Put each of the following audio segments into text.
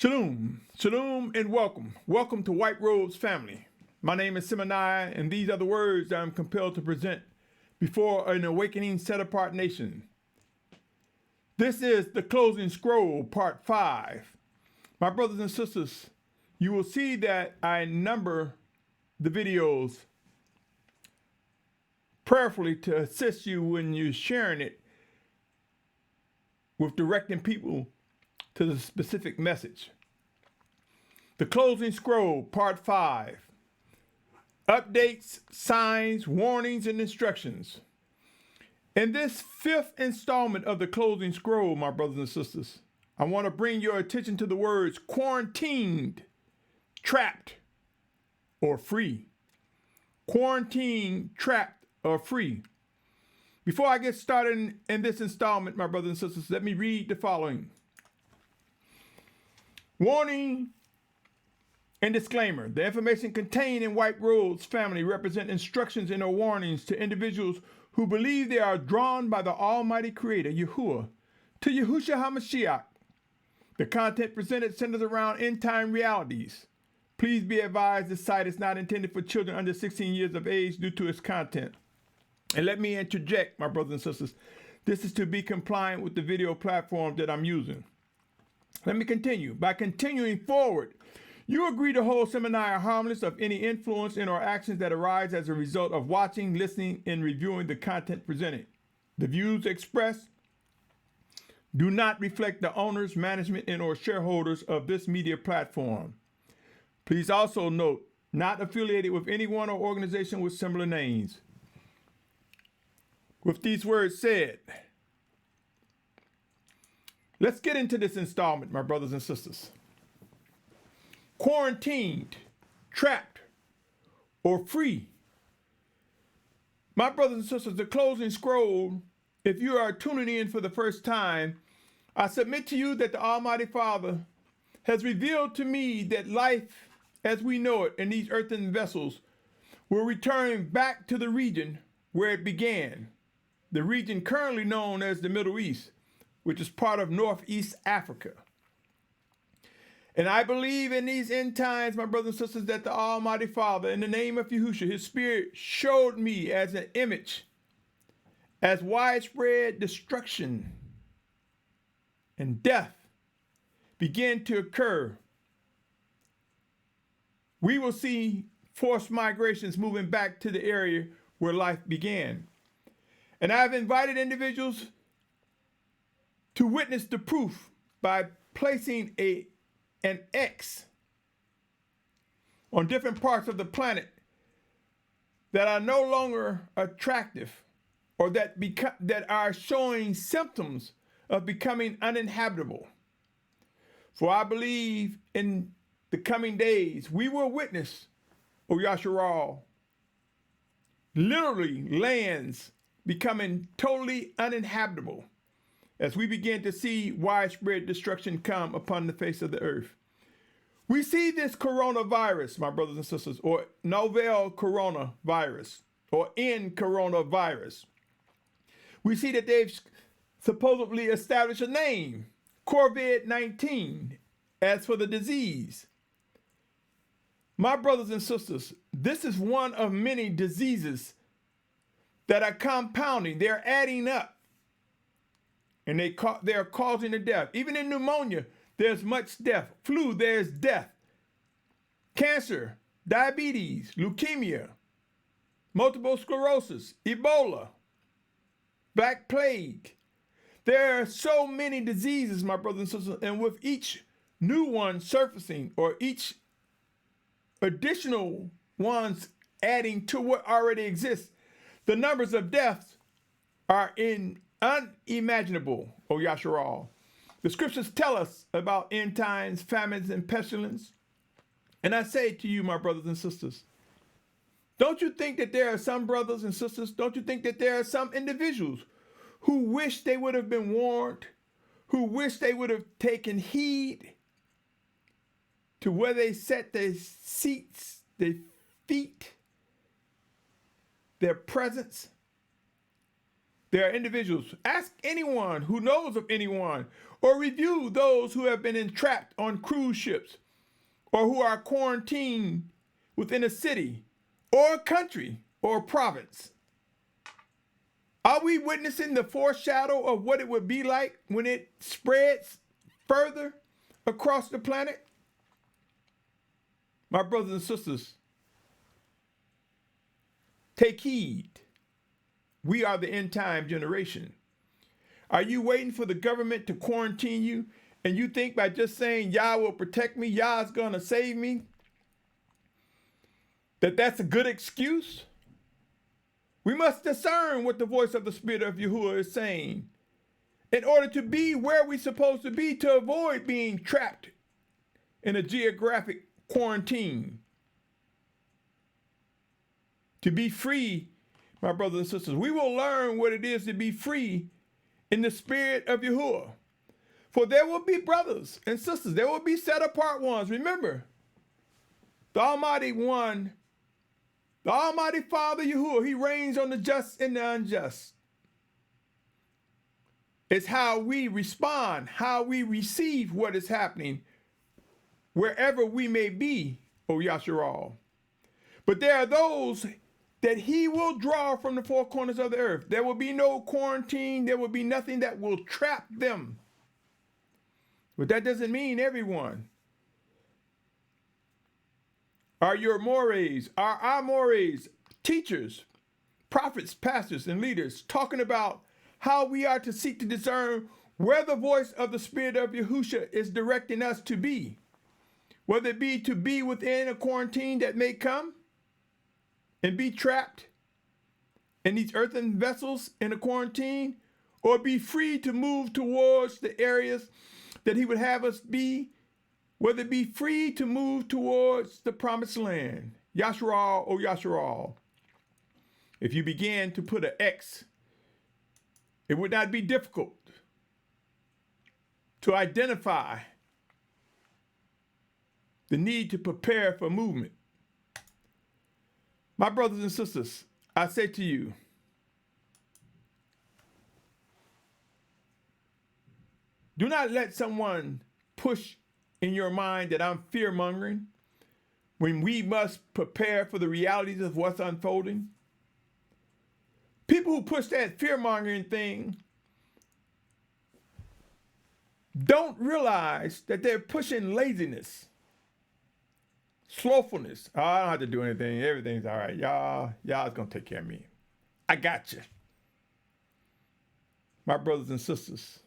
Shalom, shalom, and welcome. Welcome to White Robes family. My name is Symmanayah, and these are the words that I'm compelled to present before an awakening set-apart nation. This is the closing scroll, part 5. My brothers and sisters, you will see that I number the videos prayerfully to assist you when you're sharing it with directing people to the specific message. The closing scroll, part 5. Updates, signs, warnings, and instructions. In this 5th installment of the closing scroll, my brothers and sisters, I want to bring your attention to the words quarantined, trapped, or free. Quarantined, trapped, or free. Before I get started in this installment, my brothers and sisters, let me read the following. Warning and disclaimer. The information contained in White Robes family represent instructions and or warnings to individuals who believe they are drawn by the Almighty Creator, Yahuah, to Yahusha Mashyach. The content presented centers around end-time realities. Please be advised this site is not intended for children under 16 years of age due to its content. And let me interject, my brothers and sisters, this is to be compliant with the video platform that I'm using. Let me continue. By continuing forward, you agree to hold Symmanayah harmless of any influence in or actions that arise as a result of watching, listening, and reviewing the content presented. The views expressed do not reflect the owners, management, and or shareholders of this media platform. Please also note, not affiliated with anyone or organization with similar names. With these words said, let's get into this installment, my brothers and sisters. Quarantined, trapped, or free. My brothers and sisters, the closing scroll, if you are tuning in for the first time, I submit to you that the Almighty Father has revealed to me that life as we know it in these earthen vessels will return back to the region where it began, the region currently known as the Middle East, which is part of Northeast Africa. And I believe in these end times, my brothers and sisters, that the Almighty Father, in the name of Yahusha, his spirit showed me as an image, as widespread destruction and death begin to occur. We will see forced migrations moving back to the area where life began. And I've invited individuals to witness the proof by placing an X on different parts of the planet that are no longer attractive or that are showing symptoms of becoming uninhabitable. For I believe in the coming days we will witness, O Yashar'al, literally lands becoming totally uninhabitable as we begin to see widespread destruction come upon the face of the earth. We see this coronavirus, my brothers and sisters, or novel coronavirus, or N coronavirus. We see that they've supposedly established a name, COVID-19, as for the disease. My brothers and sisters, this is one of many diseases that are compounding. They're adding up. And they're causing the death. Even in pneumonia, there's much death. Flu, there's death. Cancer, diabetes, leukemia, multiple sclerosis, Ebola, Black Plague. There are so many diseases, my brothers and sisters, and with each new one surfacing or each additional ones adding to what already exists, the numbers of deaths are unimaginable, O Yashar'al. The scriptures tell us about end times, famines, and pestilence. And I say to you, my brothers and sisters, don't you think that there are some brothers and sisters, don't you think that there are some individuals who wish they would have been warned, who wish they would have taken heed to where they set their seats, their feet, their presence? There are individuals. Ask anyone who knows of anyone, or review those who have been entrapped on cruise ships, or who are quarantined within a city, or a country, or a province. Are we witnessing the foreshadow of what it would be like when it spreads further across the planet? My brothers and sisters, take heed. We are the end time generation. Are you waiting for the government to quarantine you, and you think by just saying Yah will protect me, Yah's going to save me, that's a good excuse? We must discern what the voice of the Spirit of Yahuah is saying in order to be where we're supposed to be, to avoid being trapped in a geographic quarantine. To be free, my brothers and sisters, we will learn what it is to be free in the Spirit of Yahuah. For there will be brothers and sisters, there will be set apart ones. Remember, the Almighty One, the Almighty Father Yahuah, he reigns on the just and the unjust. It's how we respond, how we receive what is happening wherever we may be, O Yashar'al. But there are those that he will draw from the four corners of the earth. There will be no quarantine. There will be nothing that will trap them. But that doesn't mean everyone. Are your mores, are our mores, teachers, prophets, pastors, and leaders talking about how we are to seek to discern where the voice of the Spirit of Yahusha is directing us to be, whether it be to be within a quarantine that may come and be trapped in these earthen vessels in a quarantine, or be free to move towards the areas that he would have us be, whether it be free to move towards the promised land. Yashar'al, O Yashar'al. If you began to put an X, it would not be difficult to identify the need to prepare for movement. My brothers and sisters, I say to you, do not let someone push in your mind that I'm fear-mongering when we must prepare for the realities of what's unfolding. People who push that fear-mongering thing don't realize that they're pushing laziness, slothfulness. Oh, I don't have to do anything. Everything's all right. Y'all's going to take care of me. I got you. My brothers and sisters,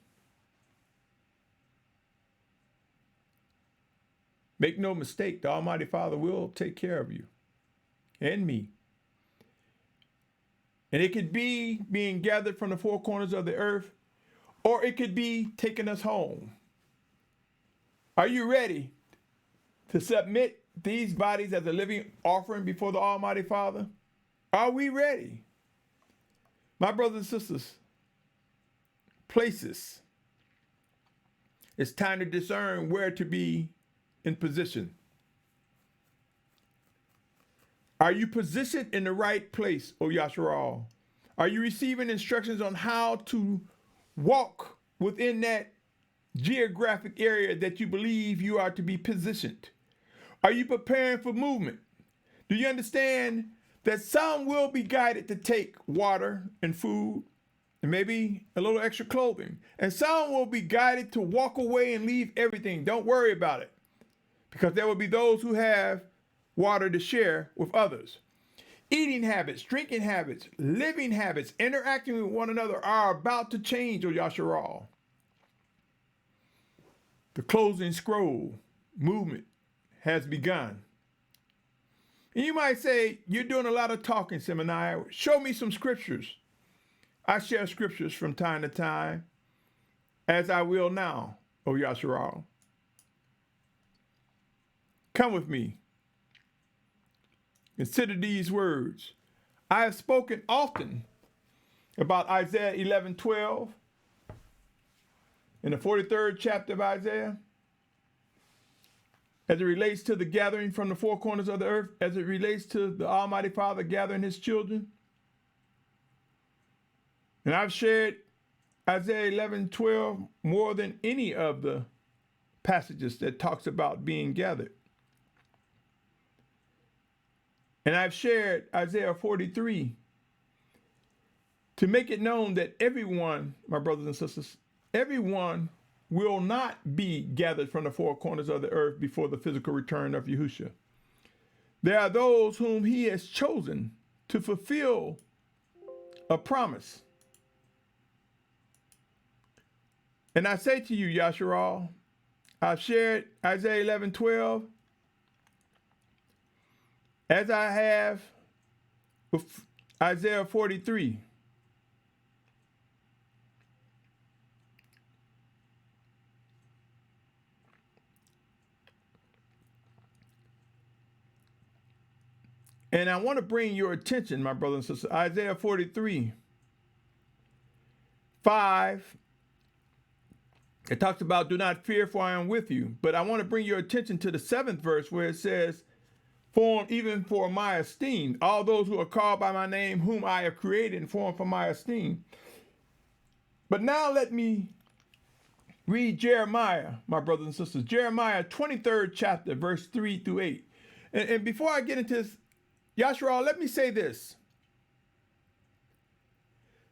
make no mistake, the Almighty Father will take care of you and me. And it could be being gathered from the four corners of the earth, or it could be taking us home. Are you ready to submit these bodies as a living offering before the Almighty Father? Are we ready? My brothers and sisters, places. It's time to discern where to be in position. Are you positioned in the right place, O Yashar'al? Are you receiving instructions on how to walk within that geographic area that you believe you are to be positioned? Are you preparing for movement? Do you understand that some will be guided to take water and food and maybe a little extra clothing, and some will be guided to walk away and leave everything? Don't worry about it, because there will be those who have water to share with others. Eating habits, drinking habits, living habits, interacting with one another are about to change, O Yashar'al. The closing scroll movement has begun. And you might say, you're doing a lot of talking, Symmanayah. Show me some scriptures. I share scriptures from time to time, as I will now, O Yashar'al. Come with me. Consider these words. I have spoken often about Isaiah 11:12 in the 43rd chapter of Isaiah, as it relates to the gathering from the four corners of the earth, as it relates to the Almighty Father gathering his children. And I've shared Isaiah 11:12 more than any of the passages that talks about being gathered. And I've shared Isaiah 43 to make it known that everyone, my brothers and sisters, everyone will not be gathered from the four corners of the earth before the physical return of Yahusha. There are those whom he has chosen to fulfill a promise. And I say to you, Yashar'al, I've shared Isaiah 11:12 as I have with Isaiah 43. And I want to bring your attention, my brothers and sisters, Isaiah 43:5. It talks about, do not fear, for I am with you. But I want to bring your attention to the 7th verse where it says, formed even for my esteem, all those who are called by my name, whom I have created and formed for my esteem. But now let me read Jeremiah, my brothers and sisters. Jeremiah 23rd chapter, verse 3-8. And before I get into this, Yashar'al, let me say this.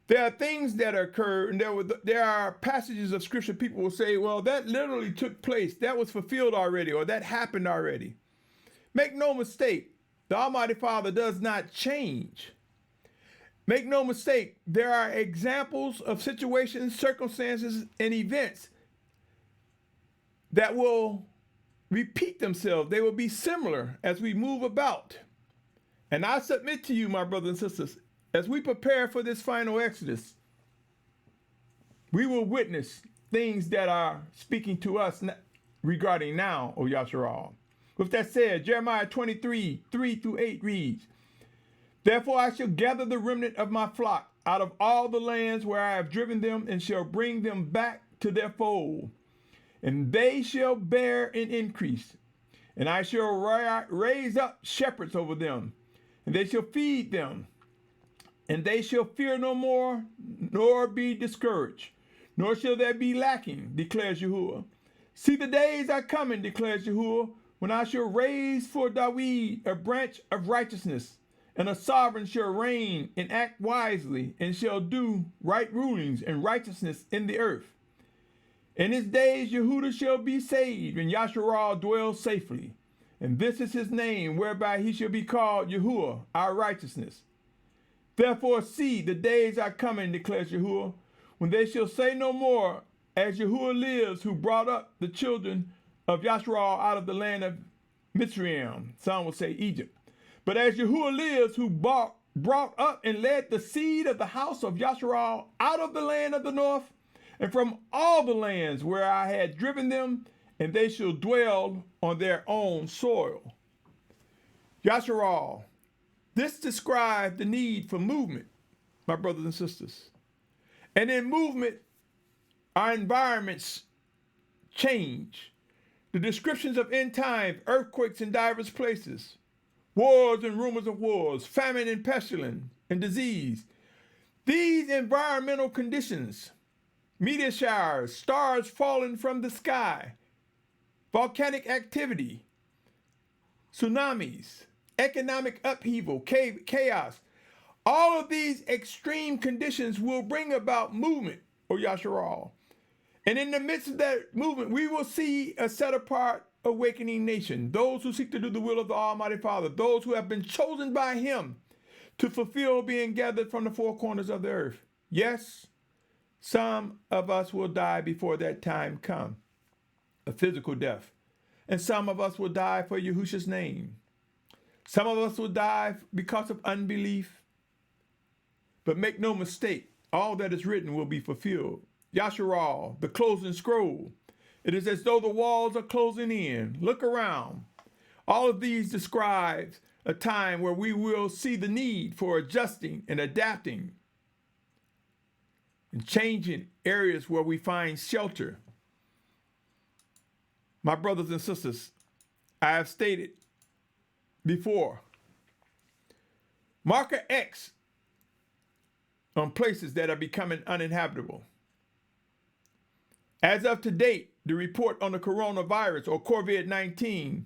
There are things that occur, and there are passages of scripture people will say, well, that literally took place. That was fulfilled already, or that happened already. Make no mistake, the Almighty Father does not change. Make no mistake, there are examples of situations, circumstances, and events that will repeat themselves. They will be similar as we move about. And I submit to you, my brothers and sisters, as we prepare for this final Exodus, we will witness things that are speaking to us regarding now, O Yashar'al. With that said, Jeremiah 23:3-8 reads, therefore I shall gather the remnant of my flock out of all the lands where I have driven them, and shall bring them back to their fold. And they shall bear and increase. And I shall raise up shepherds over them, and they shall feed them. And they shall fear no more, nor be discouraged, nor shall there be lacking, declares Yahuah. See, the days are coming, declares Yahuah, when I shall raise for David a branch of righteousness, and a sovereign shall reign and act wisely, and shall do right rulings and righteousness in the earth. In his days Yahudah shall be saved, and Yashar'al dwell safely. And this is his name, whereby he shall be called Yahuah, our righteousness. Therefore, see, the days are coming, declares Yahuah, when they shall say no more, as Yahuah lives, who brought up the children of Yashar'al out of the land of Mitzrayim, some will say Egypt. But as Yahuah lives, who brought up and led the seed of the house of Yashar'al out of the land of the north, and from all the lands where I had driven them, and they shall dwell on their own soil. Yashar'al, this describes the need for movement, my brothers and sisters. And in movement, our environments change. The descriptions of end times, earthquakes in diverse places, wars and rumors of wars, famine and pestilence and disease. These environmental conditions, meteor showers, stars falling from the sky, volcanic activity, tsunamis, economic upheaval, chaos, all of these extreme conditions will bring about movement, O Yashar'al. And in the midst of that movement, we will see a set-apart awakening nation, those who seek to do the will of the Almighty Father, those who have been chosen by him to fulfill being gathered from the four corners of the earth. Yes, some of us will die before that time come, a physical death. And some of us will die for Yahusha's name. Some of us will die because of unbelief. But make no mistake, all that is written will be fulfilled. Yashar'al, the closing scroll. It is as though the walls are closing in. Look around. All of these describes a time where we will see the need for adjusting and adapting and changing areas where we find shelter. My brothers and sisters, I have stated before, marker X on places that are becoming uninhabitable. As of to date, the report on the coronavirus or COVID-19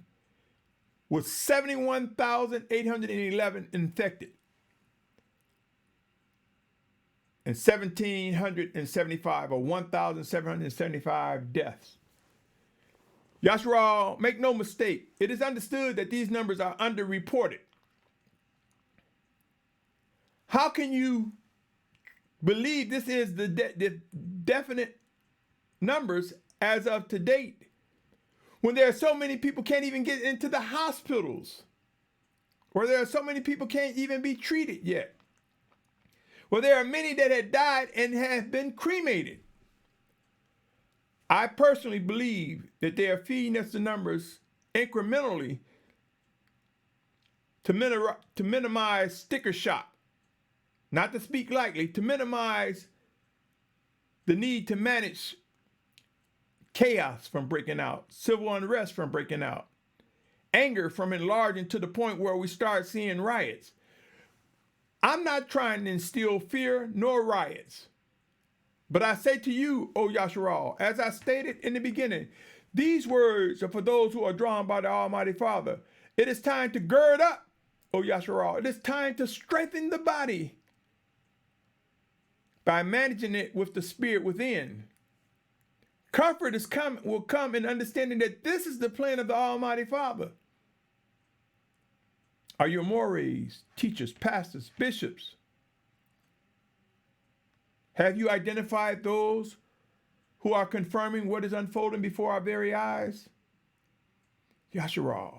was 71,811 infected and 1,775 or 1,775 deaths. Yashar'al, make no mistake, it is understood that these numbers are underreported. How can you believe this is the definite numbers as of to date when there are so many people can't even get into the hospitals, or there are so many people can't even be treated yet? Well, there are many that had died and have been cremated. I personally believe that they are feeding us the numbers incrementally to minimize sticker shock, not to speak lightly, to minimize the need to manage chaos from breaking out, civil unrest from breaking out, anger from enlarging to the point where we start seeing riots. I'm not trying to instill fear nor riots. But I say to you, O Yashar'al, as I stated in the beginning, these words are for those who are drawn by the Almighty Father. It is time to gird up, O Yashar'al. It is time to strengthen the body by managing it with the spirit within. Comfort will come in understanding that this is the plan of the Almighty Father. Are your mores, teachers, pastors, bishops? Have you identified those who are confirming what is unfolding before our very eyes? Yashar'al,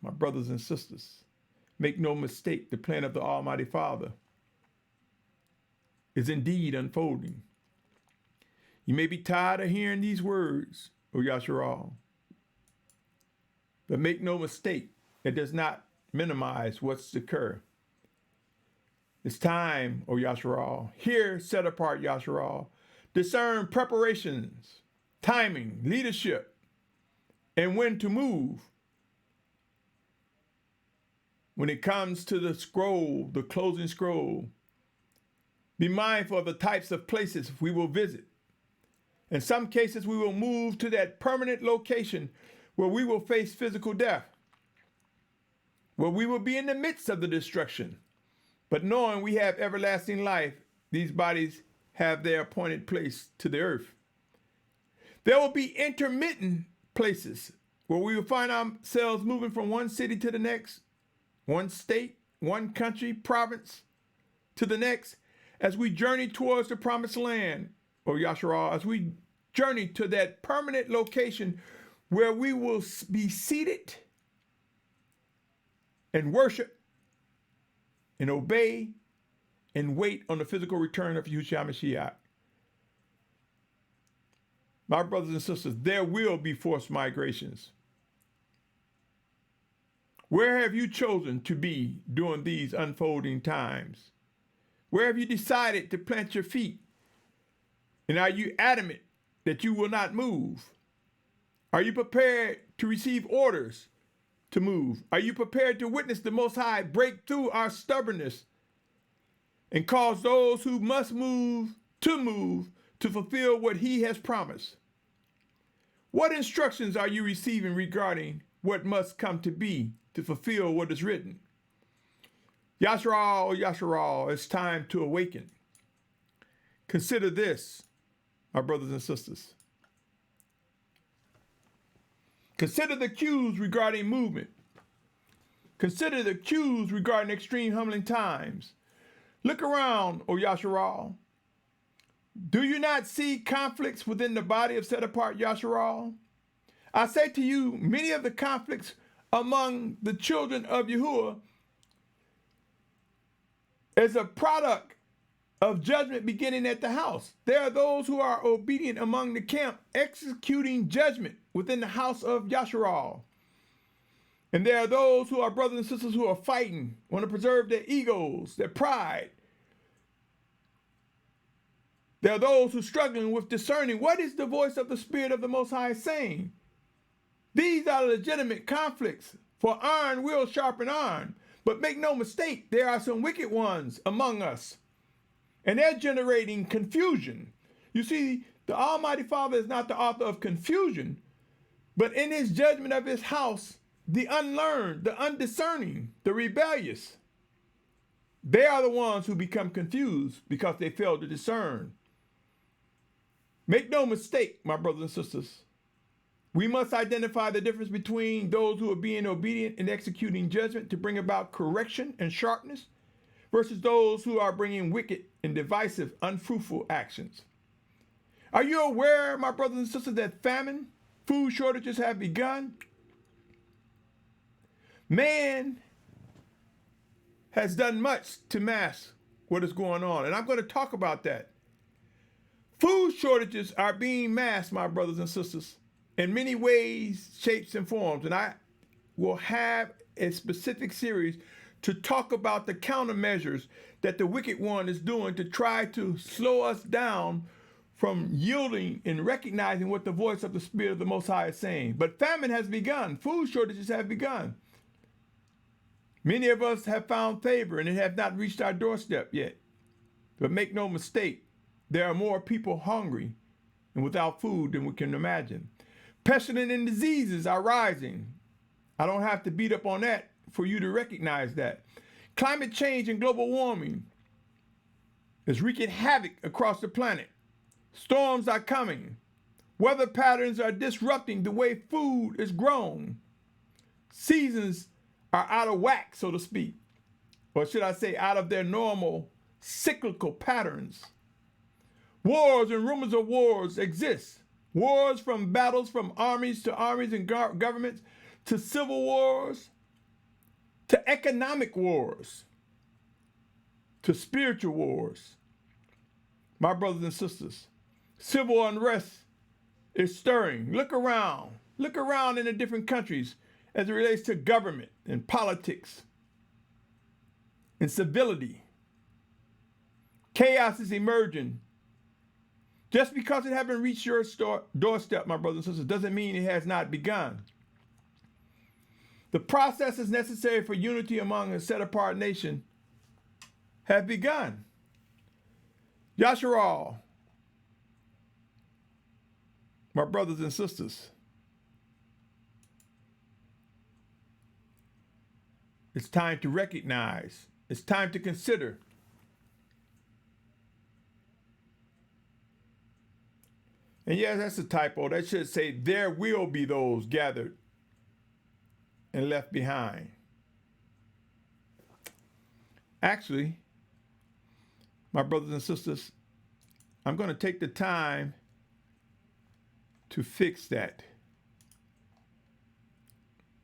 my brothers and sisters, make no mistake, the plan of the Almighty Father is indeed unfolding. You may be tired of hearing these words, O Yashar'al, but make no mistake, it does not minimize what's to occur. It's time, O Yashar'al. Here, set apart Yashar'al. Discern preparations, timing, leadership, and when to move. When it comes to the scroll, the closing scroll, be mindful of the types of places we will visit. In some cases, we will move to that permanent location where we will face physical death, where we will be in the midst of the destruction. But knowing we have everlasting life, these bodies have their appointed place to the earth. There will be intermittent places where we will find ourselves moving from one city to the next, one state, one country, province to the next, as we journey towards the promised land, O Yashar'al, as we journey to that permanent location where we will be seated and worship and obey and wait on the physical return of Yahusha Mashyach. My brothers and sisters, there will be forced migrations. Where have you chosen to be during these unfolding times? Where have you decided to plant your feet? And are you adamant that you will not move? Are you prepared to receive orders to move? Are you prepared to witness the Most High break through our stubbornness and cause those who must move to fulfill what He has promised? What instructions are you receiving regarding what must come to be to fulfill what is written? Yashar'al, Yashar'al, it's time to awaken. Consider this, my brothers and sisters. Consider the cues regarding movement. Consider the cues regarding extreme humbling times. Look around, O Yashar'al. Do you not see conflicts within the body of set apart Yashar'al? I say to you, many of the conflicts among the children of Yahuah is a product of judgment beginning at the house. There are those who are obedient among the camp, executing judgment within the house of Yashar'al. And there are those who are brothers and sisters who are fighting, want to preserve their egos, their pride. There are those who are struggling with discerning what is the voice of the Spirit of the Most High saying. These are legitimate conflicts, for iron will sharpen iron. But make no mistake, there are some wicked ones among us And they're generating confusion. You see, the Almighty Father is not the author of confusion, but in his judgment of his house, the unlearned, the undiscerning, the rebellious, they are the ones who become confused because they fail to discern. Make no mistake, my brothers and sisters. We must identify the difference between those who are being obedient and executing judgment to bring about correction and sharpness versus those who are bringing wicked and divisive, unfruitful actions. Are you aware, my brothers and sisters, that famine, food shortages have begun? Man has done much to mask what is going on, and I'm going to talk about that. Food shortages are being masked, my brothers and sisters, in many ways, shapes, and forms, and I will have a specific series to talk about the countermeasures that the wicked one is doing to try to slow us down from yielding and recognizing what the voice of the Spirit of the Most High is saying. But famine has begun. Food shortages have begun. Many of us have found favor and it has not reached our doorstep yet. But make no mistake, there are more people hungry and without food than we can imagine. Pestilence and diseases are rising. I don't have to beat up on that for you to recognize that. Climate change and global warming is wreaking havoc across the planet. Storms are coming. Weather patterns are disrupting the way food is grown. Seasons are out of whack, so to speak. Or should I say, out of their normal cyclical patterns. Wars and rumors of wars exist. Wars from battles from armies to armies and governments to civil wars to economic wars to spiritual wars. My brothers and sisters, civil unrest is stirring. Look around. Look around in the different countries as it relates to government and politics and civility. Chaos is emerging. Just because it hasn't reached your doorstep, my brothers and sisters, doesn't mean it has not begun. The processes necessary for unity among a set-apart nation have begun. Yashar'al, my brothers and sisters, it's time to recognize, it's time to consider. And yes, that's a typo. That should say, there will be those gathered and left behind. Actually, my brothers and sisters, I'm going to take the time to fix that.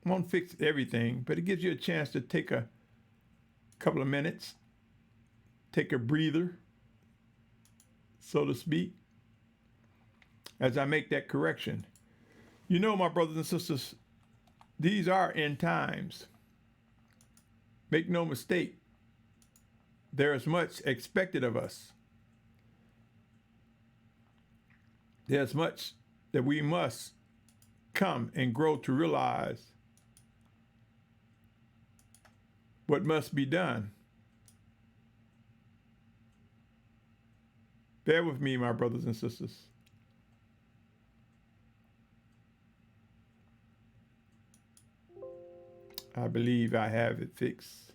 I won't fix everything, but it gives you a chance to take a couple of minutes, take a breather, so to speak, as I make that correction. You know, my brothers and sisters, these are end times. Make no mistake, there is much expected of us. There's much that we must come and grow to realize what must be done. Bear with me, my brothers and sisters. I believe I have it fixed.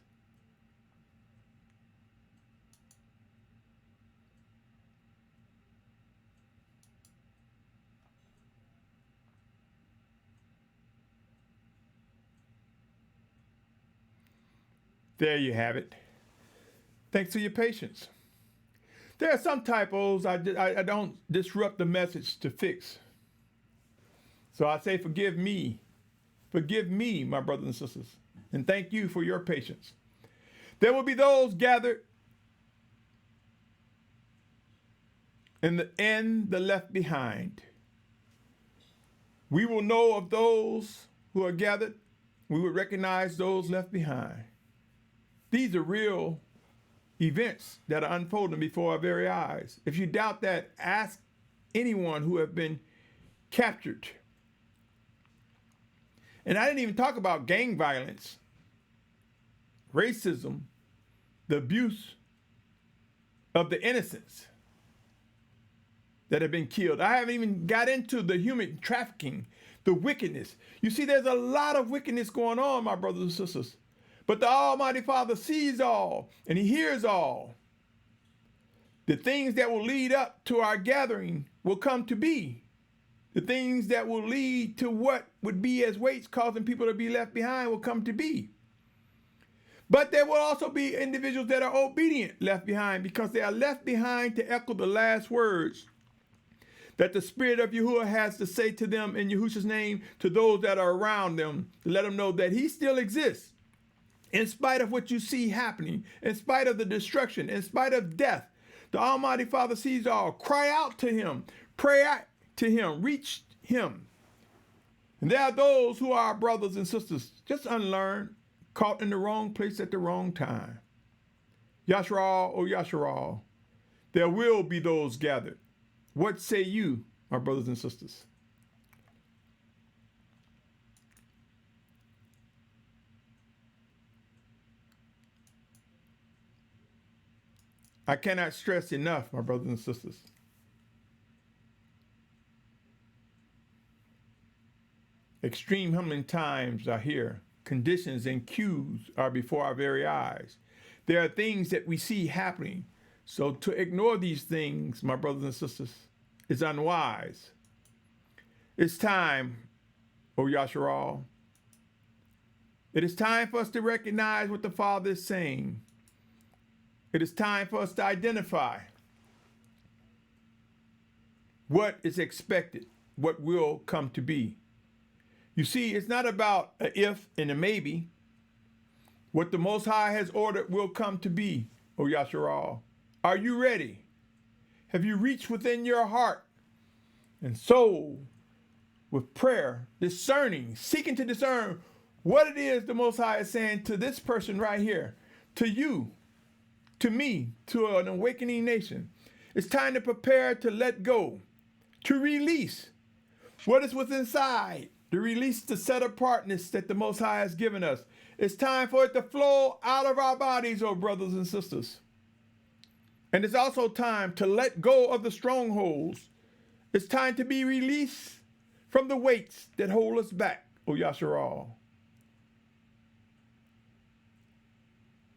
There you have it. Thanks for your patience. There are some typos I don't disrupt the message to fix. So I say, forgive me. Forgive me, my brothers and sisters, and thank you for your patience. There will be those gathered and the left behind. We will know of those who are gathered. We will recognize those left behind. These are real events that are unfolding before our very eyes. If you doubt that, ask anyone who have been captured. And I didn't even talk about gang violence, racism, the abuse of the innocents that have been killed. I haven't even got into the human trafficking, the wickedness. You see, there's a lot of wickedness going on, my brothers and sisters. But the Almighty Father sees all and he hears all. The things that will lead up to our gathering will come to be. The things that will lead to what would be as weights causing people to be left behind will come to be. But there will also be individuals that are obedient left behind, because they are left behind to echo the last words that the Spirit of Yahuah has to say to them in Yahusha's name, to those that are around them, to let them know that he still exists. In spite of what you see happening, in spite of the destruction, in spite of death, the Almighty Father sees all. Cry out to him, pray out to him, reach him. And there are those who are brothers and sisters, just unlearned, caught in the wrong place at the wrong time. Yashar'al, oh Yashar'al, there will be those gathered. What say you, my brothers and sisters? I cannot stress enough, my brothers and sisters. Extreme humbling times are here. Conditions and cues are before our very eyes. There are things that we see happening. So to ignore these things, my brothers and sisters, is unwise. It's time, O Yashar'al. It is time for us to recognize what the Father is saying. It is time for us to identify what is expected, what will come to be. You see, it's not about an if and a maybe. What the Most High has ordered will come to be, O Yashar'al. Are you ready? Have you reached within your heart and soul with prayer, discerning, seeking to discern what it is the Most High is saying to this person right here, to you, to me, to an awakening nation? It's time to prepare to let go, to release what is within inside, to release the set apartness that the Most High has given us. It's time for it to flow out of our bodies, oh brothers and sisters. And it's also time to let go of the strongholds. It's time to be released from the weights that hold us back, oh Yashar'al.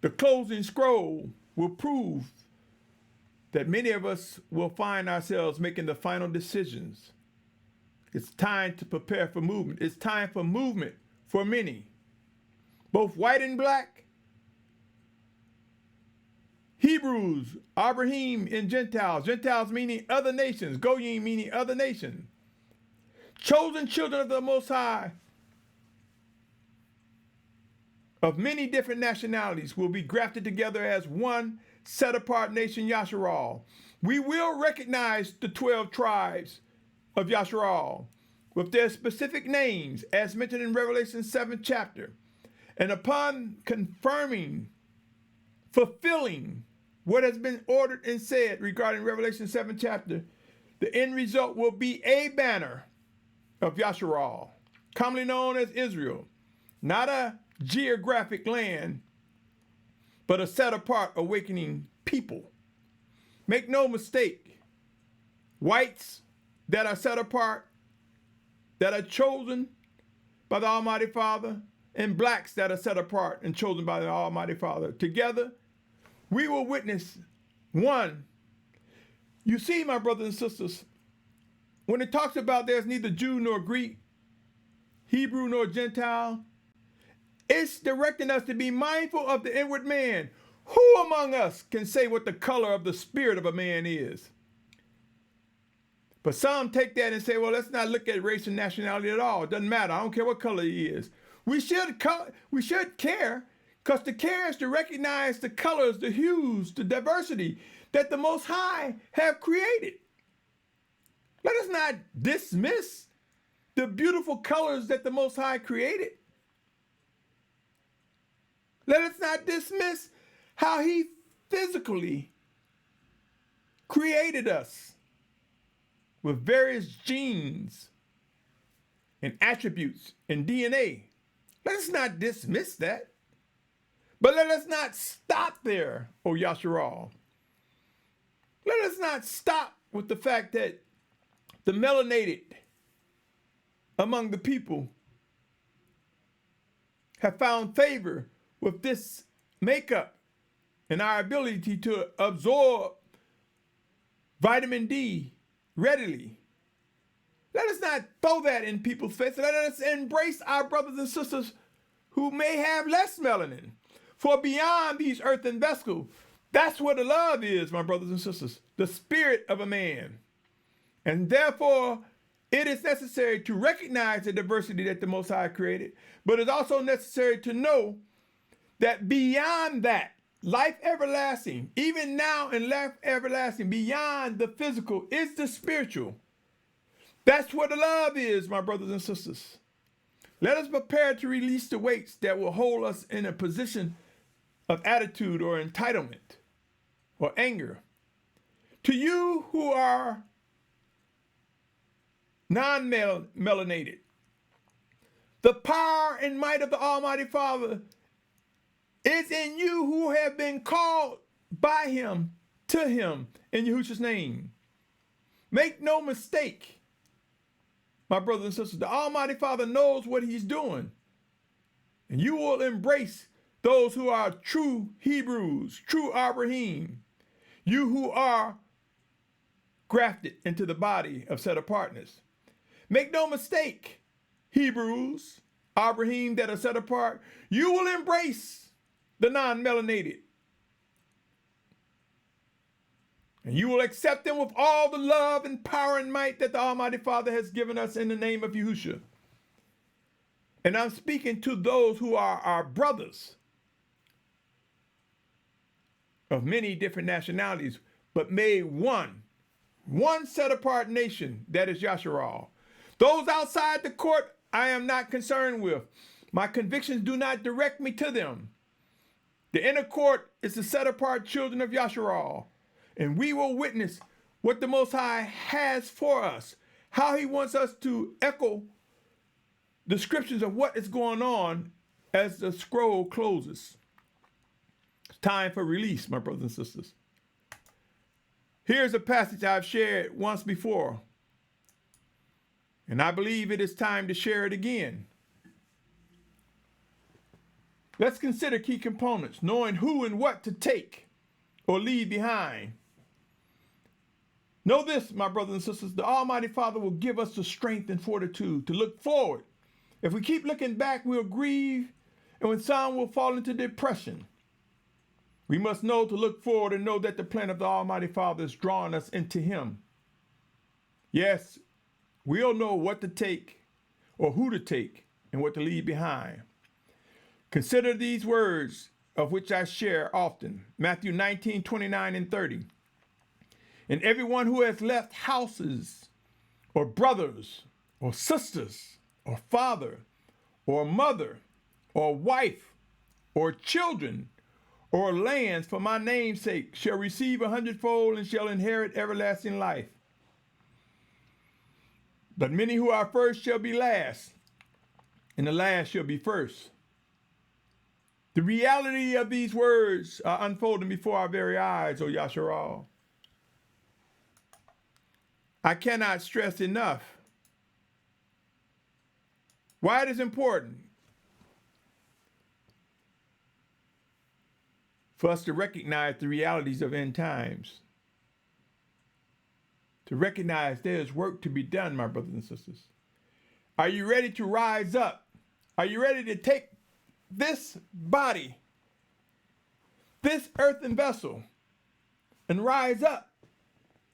The closing scroll will prove that many of us will find ourselves making the final decisions. It's time to prepare for movement. It's time for movement for many, both white and black, Hebrews, Abrahym, and Gentiles. Gentiles meaning other nations. Goym meaning other nation. Chosen children of the Most High of many different nationalities will be grafted together as one set-apart nation, Yashar'al. We will recognize the 12 tribes of Yashar'al with their specific names as mentioned in Revelation 7th chapter. And upon confirming, fulfilling what has been ordered and said regarding Revelation 7th chapter, the end result will be a banner of Yashar'al, commonly known as Israel, not a geographic land, but a set-apart awakening people. Make no mistake, whites that are set apart, that are chosen by the Almighty Father, and blacks that are set apart and chosen by the Almighty Father. Together, we will witness one. You see, my brothers and sisters, when it talks about there's neither Jew nor Greek, Hebrew nor Gentile, it's directing us to be mindful of the inward man. Who among us can say what the color of the spirit of a man is? But some take that and say, well, let's not look at race and nationality at all. It doesn't matter. I don't care what color he is. We should care, because the care is to recognize the colors, the hues, the diversity that the Most High have created. Let us not dismiss the beautiful colors that the Most High created. Let us not dismiss how he physically created us with various genes and attributes and DNA. Let us not dismiss that. But let us not stop there, O Yashar'al. Let us not stop with the fact that the melanated among the people have found favor with this makeup and our ability to absorb vitamin D readily. Let us not throw that in people's face. Let us embrace our brothers and sisters who may have less melanin. For beyond these earthen vessels, that's where the love is, my brothers and sisters, the spirit of a man. And therefore, it is necessary to recognize the diversity that the Most High created, but it's also necessary to know that beyond that, life everlasting, even now in life everlasting, beyond the physical is the spiritual. That's where the love is, my brothers and sisters. Let us prepare to release the weights that will hold us in a position of attitude or entitlement or anger. To you who are non-melanated, the power and might of the Almighty Father is in you who have been called by him to him in Yahusha's name. Make no mistake, my brothers and sisters, the Almighty Father knows what he's doing. And you will embrace those who are true Hebrews, true Abrahym, you who are grafted into the body of set apartness. Make no mistake, Hebrews, Abrahym that are set apart, you will embrace the non-melanated. And you will accept them with all the love and power and might that the Almighty Father has given us in the name of Yahusha. And I'm speaking to those who are our brothers of many different nationalities, but made one set apart nation, that is Yashar'al. Those outside the court, I am not concerned with. My convictions do not direct me to them. The inner court is the set apart children of Yashar'al. And we will witness what the Most High has for us, how he wants us to echo descriptions of what is going on as the scroll closes. It's time for release, my brothers and sisters. Here's a passage I've shared once before, and I believe it is time to share it again. Let's consider key components, knowing who and what to take or leave behind. Know this, my brothers and sisters, the Almighty Father will give us the strength and fortitude to look forward. If we keep looking back, we'll grieve, and when some will fall into depression. We must know to look forward and know that the plan of the Almighty Father is drawing us into him. Yes, we'll know what to take or who to take and what to leave behind. Consider these words of which I share often. Matthew 19:29 and 30. And everyone who has left houses or brothers or sisters or father or mother or wife or children or lands for my name's sake shall receive 100-fold and shall inherit everlasting life. But many who are first shall be last, and the last shall be first. The reality of these words are unfolding before our very eyes, O Yashar'al. I cannot stress enough why it is important for us to recognize the realities of end times. To recognize there is work to be done, my brothers and sisters. Are you ready to rise up? Are you ready to take this body, this earthen vessel, and rise up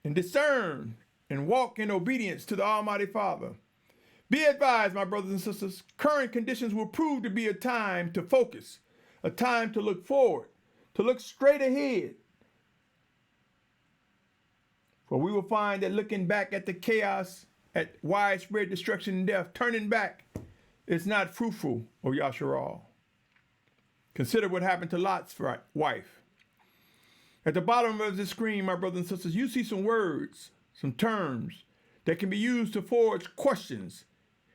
and discern and walk in obedience to the Almighty Father? Be advised, my brothers and sisters, current conditions will prove to be a time to focus, a time to look forward, to look straight ahead. For we will find that looking back at the chaos, at widespread destruction and death, turning back is not fruitful, O Yashar'al. Consider what happened to Lot's wife. At the bottom of the screen, my brothers and sisters, you see some words, some terms that can be used to forge questions.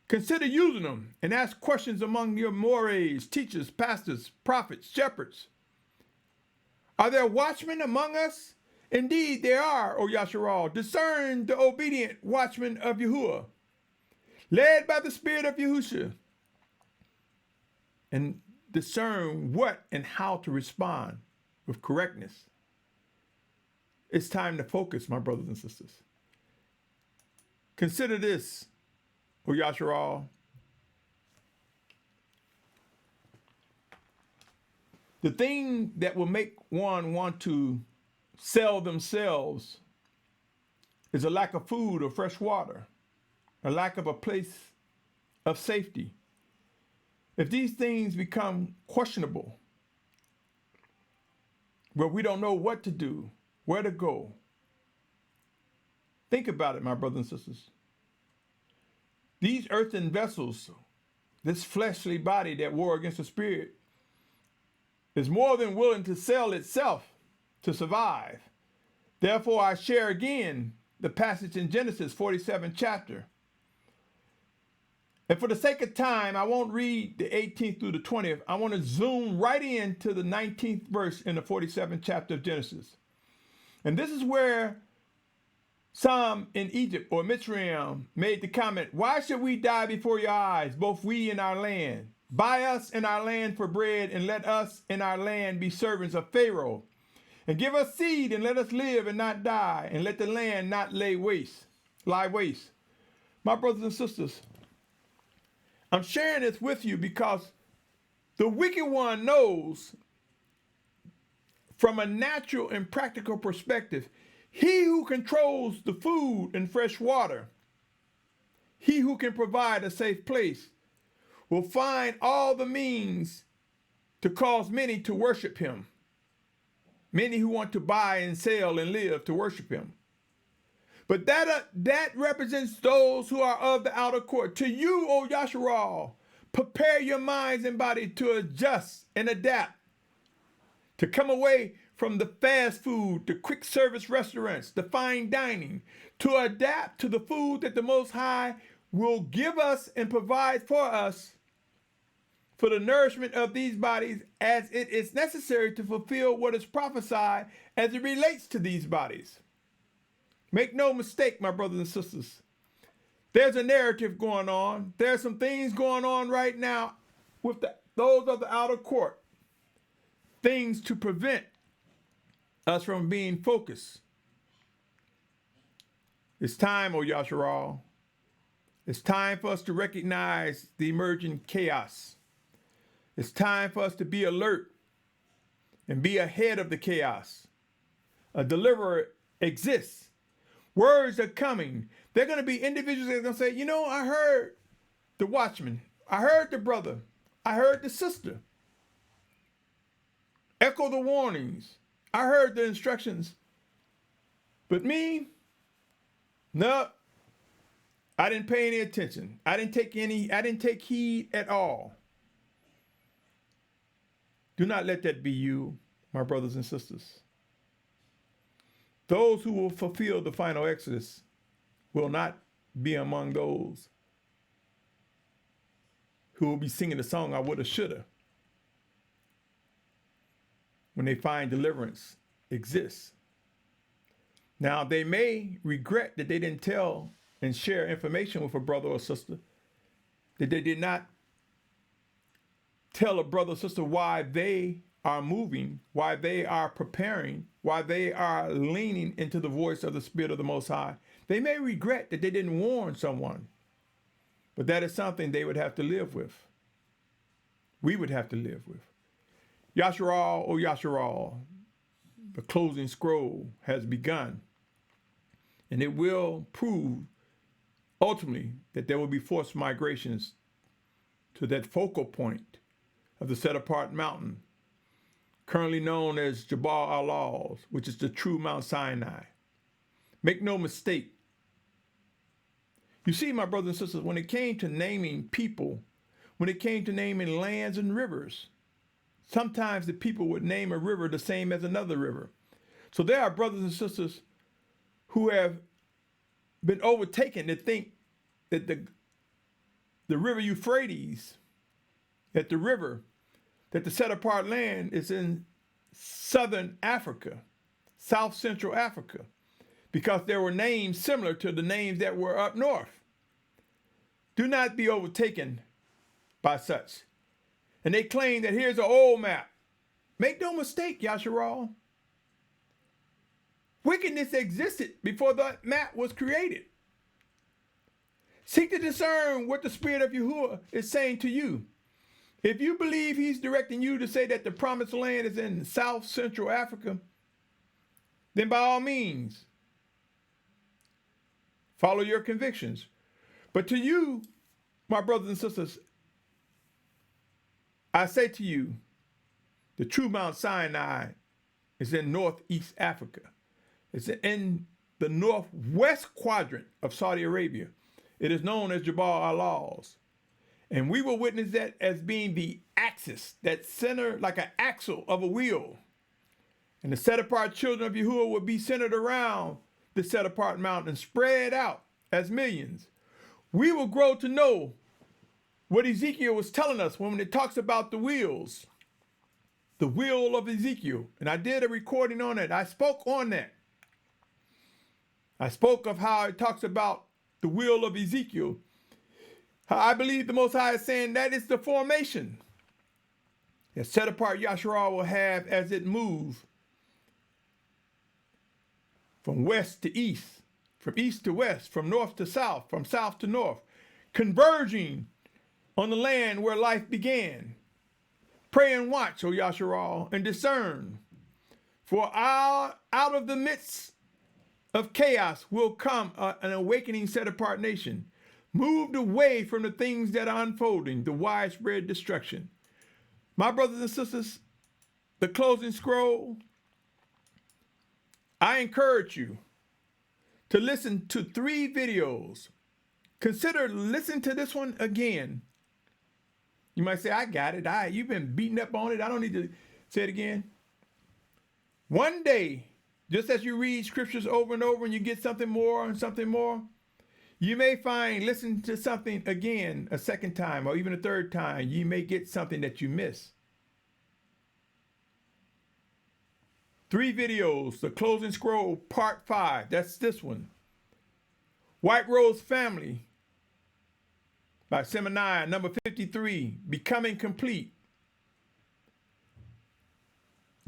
Consider using them and ask questions among your mores, teachers, pastors, prophets, shepherds. Are there watchmen among us Indeed, they are, O Yashar'al. Discern the obedient watchmen of Yahuah, led by the Spirit of Yahusha, and discern what and how to respond with correctness. It's time to focus, my brothers and sisters. Consider this, O Yashar'al. The thing that will make one want to sell themselves is a lack of food or fresh water, a lack of a place of safety. If these things become questionable, where we don't know what to do, where to go, think about it, my brothers and sisters. These earthen vessels, this fleshly body that war against the spirit, is more than willing to sell itself to survive. Therefore, I share again the passage in Genesis 47 chapter. And for the sake of time, I won't read the 18th through the 20th. I want to zoom right into the 19th verse in the 47th chapter of Genesis. And this is where some in Egypt or Mitzrayim made the comment, why should we die before your eyes, both we and our land? Buy us and our land for bread, and let us and our land be servants of Pharaoh. And give us seed, and let us live and not die, and let the land not lie waste. My brothers and sisters, I'm sharing this with you because the wicked one knows from a natural and practical perspective, he who controls the food and fresh water, he who can provide a safe place, will find all the means to cause many to worship him. Many who want to buy and sell and live to worship him. But that represents those who are of the outer court. To you, O Yashar'al, prepare your minds and body to adjust and adapt, to come away from the fast food, the quick service restaurants, the fine dining, to adapt to the food that the Most High will give us and provide for us for the nourishment of these bodies, as it is necessary to fulfill what is prophesied as it relates to these bodies. Make no mistake, my brothers and sisters. There's a narrative going on. There's some things going on right now with those of the outer court. Things to prevent us from being focused. It's time, O Yashar'al. It's time for us to recognize the emerging chaos. It's time for us to be alert and be ahead of the chaos. A deliverer exists. Words are coming. There are going to be individuals that are going to say, you know, I heard the watchman. I heard the brother. I heard the sister. Echo the warnings. I heard the instructions. But me, no, I didn't pay any attention. I didn't take heed at all. Do not let that be you, my brothers and sisters. Those who will fulfill the final exodus will not be among those who will be singing the song, I woulda, shoulda, when they find deliverance exists. Now, they may regret that they didn't tell and share information with a brother or sister, that they did not tell a brother or sister why they are moving, why they are preparing, why they are leaning into the voice of the Spirit of the Most High. They may regret that they didn't warn someone, but that is something they would have to live with. We would have to live with. Yashar'al, O Yashar'al, the closing scroll has begun, and it will prove ultimately that there will be forced migrations to that focal point of the set-apart mountain, currently known as Jabal al-Lawz, which is the true Mount Sinai. Make no mistake. You see, my brothers and sisters, when it came to naming people, when it came to naming lands and rivers, sometimes the people would name a river the same as another river. So there are brothers and sisters who have been overtaken to think that the river Euphrates, that the set-apart land is in southern Africa, South Central Africa because there were names similar to the names that were up north. Do not be overtaken by such. And they claim that here's an old map. Make no mistake, Yashar'al. Wickedness existed before the map was created. Seek to discern what the Spirit of Yahuah is saying to you. If you believe he's directing you to say that the promised land is in South Central Africa, then by all means, follow your convictions. But to you, my brothers and sisters, I say to you, the true Mount Sinai is in Northeast Africa. It's in the northwest quadrant of Saudi Arabia. It is known as Jabal al-Lawz. And we will witness that as being the axis, that center like an axle of a wheel. And the set-apart children of Yahuah will be centered around the set-apart mountain, spread out as millions. We will grow to know what Ezekiel was telling us when it talks about the wheels, the wheel of Ezekiel. And I did a recording on it. I spoke on that. I spoke of how it talks about the wheel of Ezekiel. How I believe the Most High is saying that is the formation that set apart Yashar'al will have as it moves from west to east, from east to west, from north to south, from south to north, converging on the land where life began. Pray and watch, O Yashar'al, and discern. For out of the midst of chaos will come an awakening set-apart nation, moved away from the things that are unfolding, the widespread destruction. My brothers and sisters, the closing scroll, I encourage you to listen to 3 videos. Consider listening to this one again. You might say, I got it. You've been beating up on it. I don't need to say it again. One day, just as you read scriptures over and over and you get something more and something more, you may find, listen to something again a second time or even a third time, you may get something that you miss. 3 videos, the closing scroll, part 5, that's this one. White Rose Family by Symmanayah, number 53, Becoming Complete.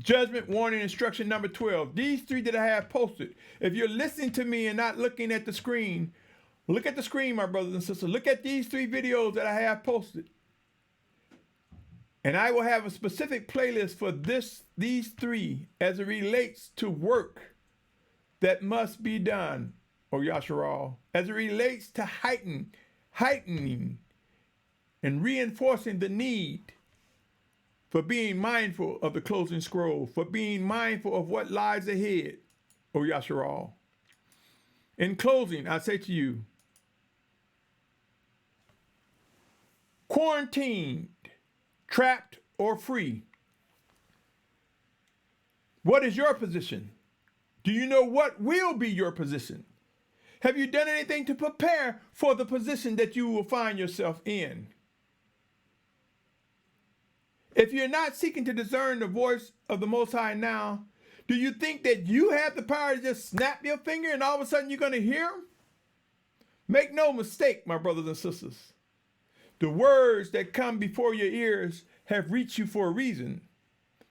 Judgment, warning, instruction number 12. These 3 that I have posted. If you're listening to me and not looking at the screen, look at the screen, my brothers and sisters. Look at these 3 videos that I have posted. And I will have a specific playlist for these 3 as it relates to work that must be done, O Yashar'al, as it relates to heightening and reinforcing the need for being mindful of the closing scroll, for being mindful of what lies ahead, O Yashar'al. In closing, I say to you, quarantined, trapped, or free. What is your position? Do you know what will be your position? Have you done anything to prepare for the position that you will find yourself in? If you're not seeking to discern the voice of the Most High now, do you think that you have the power to just snap your finger and all of a sudden you're going to hear him? Make no mistake, my brothers and sisters. The words that come before your ears have reached you for a reason.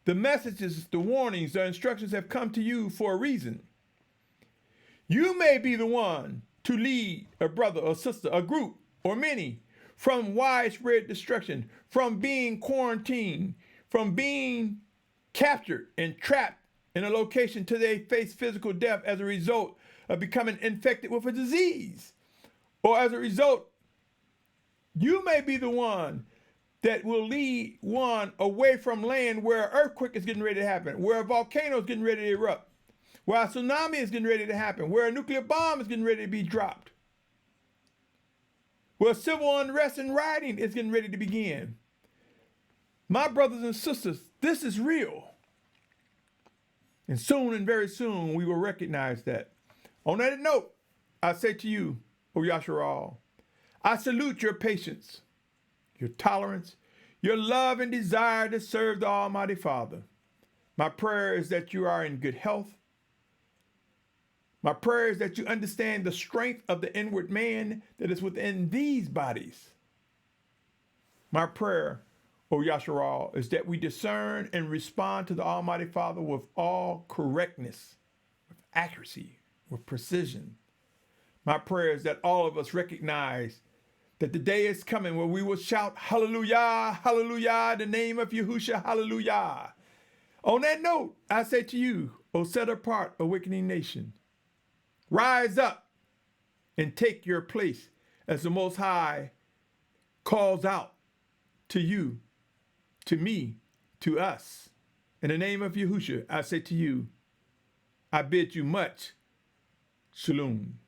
The messages, the warnings, the instructions have come to you for a reason. You may be the one to lead a brother or sister, a group, or many from widespread destruction, from being quarantined, from being captured and trapped in a location till they face physical death as a result of becoming infected with a disease. Or as a result, you may be the one that will lead one away from land where an earthquake is getting ready to happen, where a volcano is getting ready to erupt, where a tsunami is getting ready to happen, where a nuclear bomb is getting ready to be dropped, where civil unrest and rioting is getting ready to begin. My brothers and sisters, this is real. And soon and very soon we will recognize that. On that note, I say to you, O Yashar'al, I salute your patience, your tolerance, your love and desire to serve the Almighty Father. My prayer is that you are in good health My prayer is that you understand the strength of the inward man that is within these bodies. My prayer, O Yashar'al, is that we discern and respond to the Almighty Father with all correctness, with accuracy, with precision. My prayer is that all of us recognize that the day is coming where we will shout, hallelujah, hallelujah, in the name of Yahusha, hallelujah. On that note, I say to you, O set apart awakening nation, rise up and take your place as the Most High calls out to you, to me, to us. In the name of Yahusha, I say to you, I bid you much shalom.